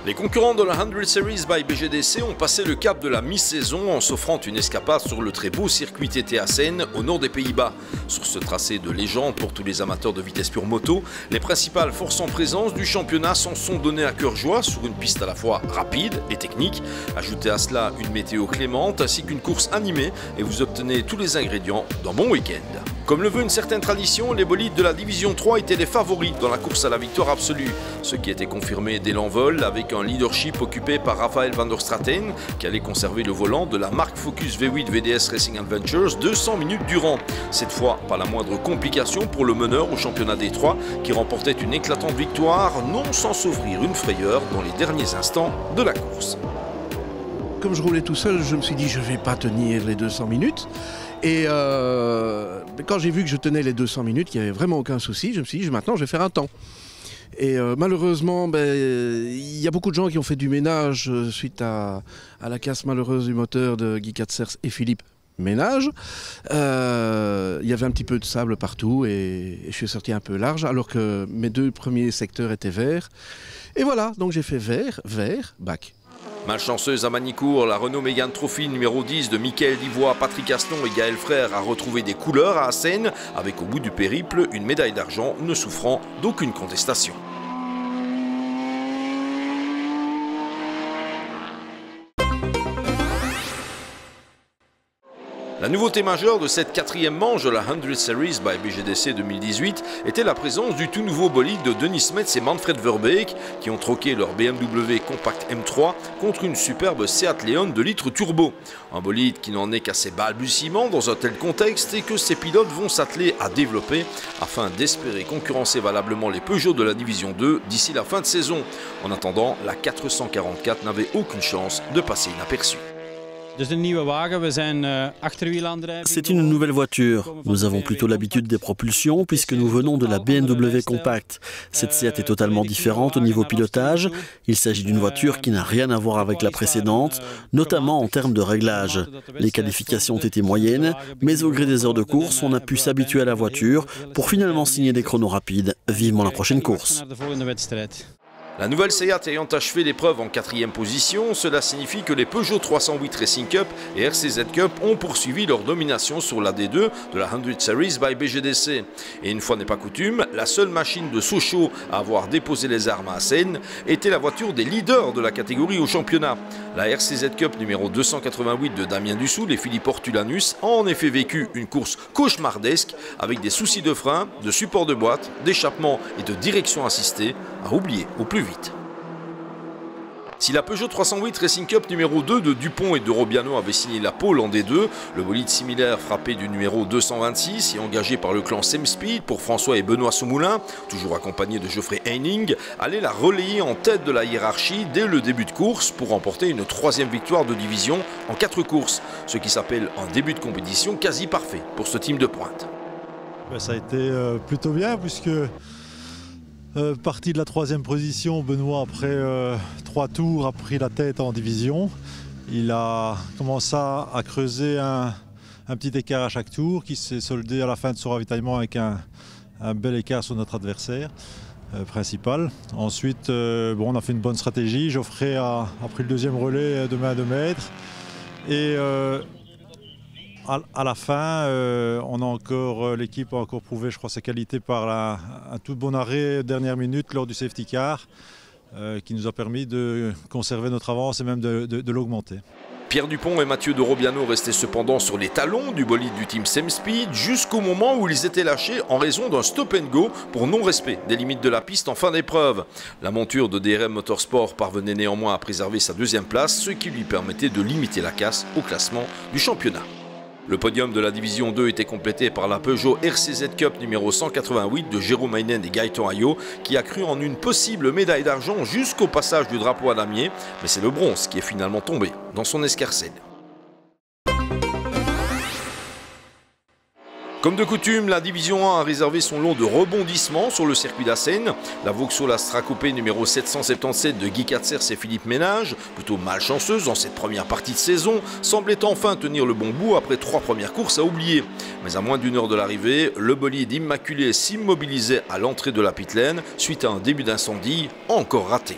Les concurrents de la 100 Series by BGDC ont passé le cap de la mi-saison en s'offrant une escapade sur le très beau circuit TT Assen au nord des Pays-Bas. Sur ce tracé de légende pour tous les amateurs de vitesse pure moto, les principales forces en présence du championnat s'en sont données à cœur joie sur une piste à la fois rapide et technique. Ajoutez à cela une météo clémente ainsi qu'une course animée et vous obtenez tous les ingrédients d'un bon week-end. Comme le veut une certaine tradition, les bolides de la division 3 étaient les favoris dans la course à la victoire absolue. Ce qui était confirmé dès l'envol avec un leadership occupé par Raphaël van der Straten qui allait conserver le volant de la marque Focus V8 VDS Racing Adventures 200 minutes durant. Cette fois, pas la moindre complication pour le meneur au championnat des 3 qui remportait une éclatante victoire, non sans s'ouvrir une frayeur dans les derniers instants de la course. Comme je roulais tout seul, je me suis dit je ne vais pas tenir les 200 minutes. Et quand j'ai vu que je tenais les 200 minutes, qu'il n'y avait vraiment aucun souci, je me suis dit maintenant je vais faire un temps. Et malheureusement, il y a beaucoup de gens qui ont fait du ménage suite à la casse malheureuse du moteur de Guy Katzers et Philippe Ménage. Il y avait un petit peu de sable partout et je suis sorti un peu large alors que mes deux premiers secteurs étaient verts. Et voilà, donc j'ai fait vert, vert, bac. Malchanceuse à Manicourt, la Renault Mégane Trophy numéro 10 de Mickaël Divois, Patrick Aston et Gaël Frère a retrouvé des couleurs à Assen, avec au bout du périple une médaille d'argent ne souffrant d'aucune contestation. La nouveauté majeure de cette quatrième manche de la 100 Series by BGDC 2018 était la présence du tout nouveau bolide de Denis Metz et Manfred Verbeek qui ont troqué leur BMW Compact M3 contre une superbe Seat Leon de litre turbo. Un bolide qui n'en est qu'à ses balbutiements dans un tel contexte et que ses pilotes vont s'atteler à développer afin d'espérer concurrencer valablement les Peugeot de la division 2 d'ici la fin de saison. En attendant, la 444 n'avait aucune chance de passer inaperçue. C'est une nouvelle voiture. Nous avons plutôt l'habitude des propulsions puisque nous venons de la BMW Compact. Cette Seat est totalement différente au niveau pilotage. Il s'agit d'une voiture qui n'a rien à voir avec la précédente, notamment en termes de réglage. Les qualifications ont été moyennes, mais au gré des heures de course, on a pu s'habituer à la voiture pour finalement signer des chronos rapides. Vivement la prochaine course. La nouvelle Seat ayant achevé l'épreuve en 4e position, cela signifie que les Peugeot 308 Racing Cup et RCZ Cup ont poursuivi leur domination sur la D2 de la 100 Series by BGDC. Et une fois n'est pas coutume, la seule machine de Sochaux à avoir déposé les armes à Assen était la voiture des leaders de la catégorie au championnat. La RCZ Cup numéro 288 de Damien Dussoul et Philippe Ortulanus a en effet vécu une course cauchemardesque avec des soucis de frein, de support de boîte, d'échappement et de direction assistée à oublier au plus vite. Si la Peugeot 308 Racing Cup numéro 2 de Dupont et de Robiano avait signé la pole en D2, le bolide similaire frappé du numéro 226 et engagé par le clan Semspeed pour François et Benoît Soumoulin, toujours accompagné de Geoffrey Heining, allait la relayer en tête de la hiérarchie dès le début de course pour remporter une 3e victoire de division en 4 courses, ce qui s'appelle un début de compétition quasi parfait pour ce team de pointe. Ça a été plutôt bien puisque parti de la 3e position, Benoît après 3 tours a pris la tête en division. Il a commencé à creuser un petit écart à chaque tour qui s'est soldé à la fin de son ravitaillement avec un bel écart sur notre adversaire principal. Ensuite, on a fait une bonne stratégie. Geoffrey a pris le 2e relais de main de maître. Et à la fin, l'équipe a encore prouvé, je crois, sa qualité par un tout bon arrêt dernière minute lors du safety car qui nous a permis de conserver notre avance et même de l'augmenter. Pierre Dupont et Mathieu de Robiano restaient cependant sur les talons du bolide du team Semspeed jusqu'au moment où ils étaient lâchés en raison d'un stop and go pour non-respect des limites de la piste en fin d'épreuve. La monture de DRM Motorsport parvenait néanmoins à préserver sa 2e place, ce qui lui permettait de limiter la casse au classement du championnat. Le podium de la division 2 était complété par la Peugeot RCZ Cup numéro 188 de Jérôme Heinen et Gaëtan Ayot qui a cru en une possible médaille d'argent jusqu'au passage du drapeau à damier, mais c'est le bronze qui est finalement tombé dans son escarcelle. Comme de coutume, la division 1 a réservé son lot de rebondissements sur le circuit d'Assen. La Vauxhall Astra Coupé numéro 777 de Guy Katzers et Philippe Ménage, plutôt malchanceuse dans cette première partie de saison, semblait enfin tenir le bon bout après 3 premières courses à oublier. Mais à moins d'1 heure de l'arrivée, le bolide immaculé s'immobilisait à l'entrée de la pit lane suite à un début d'incendie encore raté.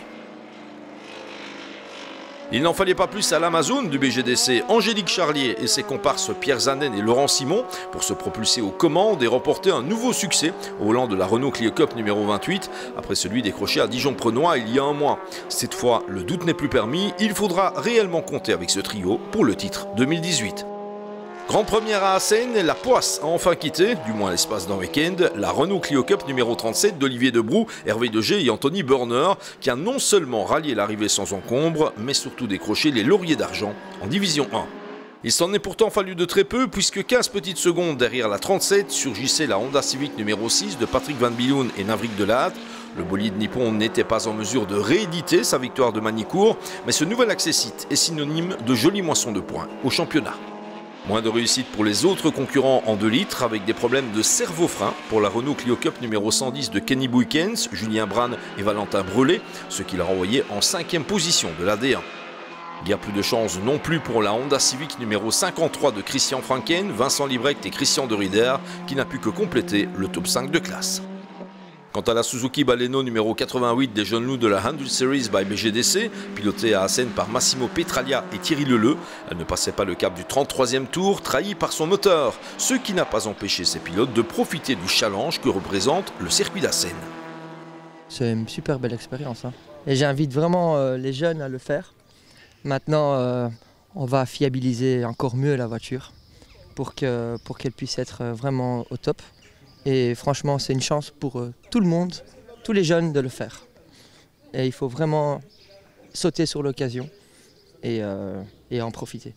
Il n'en fallait pas plus à l'Amazone du BGDC, Angélique Charlier et ses comparses Pierre Zanen et Laurent Simon pour se propulser aux commandes et remporter un nouveau succès au volant de la Renault Clio Cup numéro 28 après celui décroché à Dijon-Prenois il y a un mois. Cette fois, le doute n'est plus permis, il faudra réellement compter avec ce trio pour le titre 2018. Grande première à Assen, la Poisse a enfin quitté, du moins l'espace d'un week-end, la Renault Clio Cup numéro 37 d'Olivier Debrou, Hervé Degé et Anthony Burner, qui a non seulement rallié l'arrivée sans encombre, mais surtout décroché les lauriers d'argent en Division 1. Il s'en est pourtant fallu de très peu, puisque 15 petites secondes derrière la 37 surgissait la Honda Civic numéro 6 de Patrick Van Billoun et Navrik Delatte. Le bolide nippon n'était pas en mesure de rééditer sa victoire de Manicourt, mais ce nouvel accessite est synonyme de jolie moisson de points au championnat. Moins de réussite pour les autres concurrents en 2 litres, avec des problèmes de cerveau-frein pour la Renault Clio Cup numéro 110 de Kenny Buykens, Julien Bran et Valentin Brelet, ce qui l'a renvoyé en 5e position de la D1. Guère plus de chance non plus pour la Honda Civic numéro 53 de Christian Franken, Vincent Librecht et Christian de Rieder, qui n'a pu que compléter le top 5 de classe. Quant à la Suzuki Baleno numéro 88 des jeunes loups de la 100 Series by BGDC, pilotée à Assen par Massimo Petraglia et Thierry Leleu, elle ne passait pas le cap du 33e tour, trahi par son moteur, ce qui n'a pas empêché ses pilotes de profiter du challenge que représente le circuit d'Assen. C'est une super belle expérience, hein. Et j'invite vraiment les jeunes à le faire. Maintenant, on va fiabiliser encore mieux la voiture pour qu'elle puisse être vraiment au top. Et franchement, c'est une chance pour tout le monde, tous les jeunes de le faire. Et il faut vraiment sauter sur l'occasion et en profiter.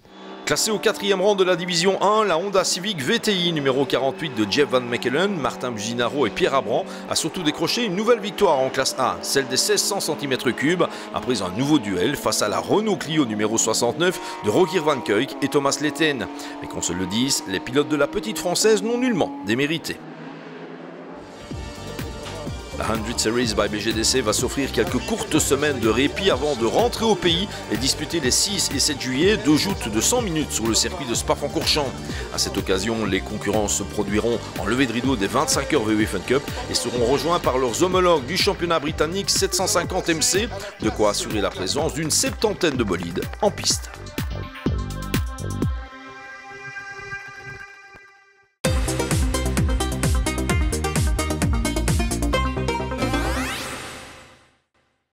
Classé au 4e rang de la Division 1, la Honda Civic VTI numéro 48 de Jeff Van Mechelen, Martin Buzinaro et Pierre Abran a surtout décroché une nouvelle victoire en classe A, celle des 1600 cm3, après un nouveau duel face à la Renault Clio numéro 69 de Rogier Van Kuijk et Thomas Letten. Mais qu'on se le dise, les pilotes de la petite française n'ont nullement démérité. La 100 Series by BGDC va s'offrir quelques courtes semaines de répit avant de rentrer au pays et disputer les 6 et 7 juillet 2 joutes de 100 minutes sur le circuit de Spa-Francorchamps. À cette occasion, les concurrents se produiront en levée de rideau des 25 heures VW Fun Cup et seront rejoints par leurs homologues du championnat britannique 750 MC, de quoi assurer la présence d'une 70aine de bolides en piste.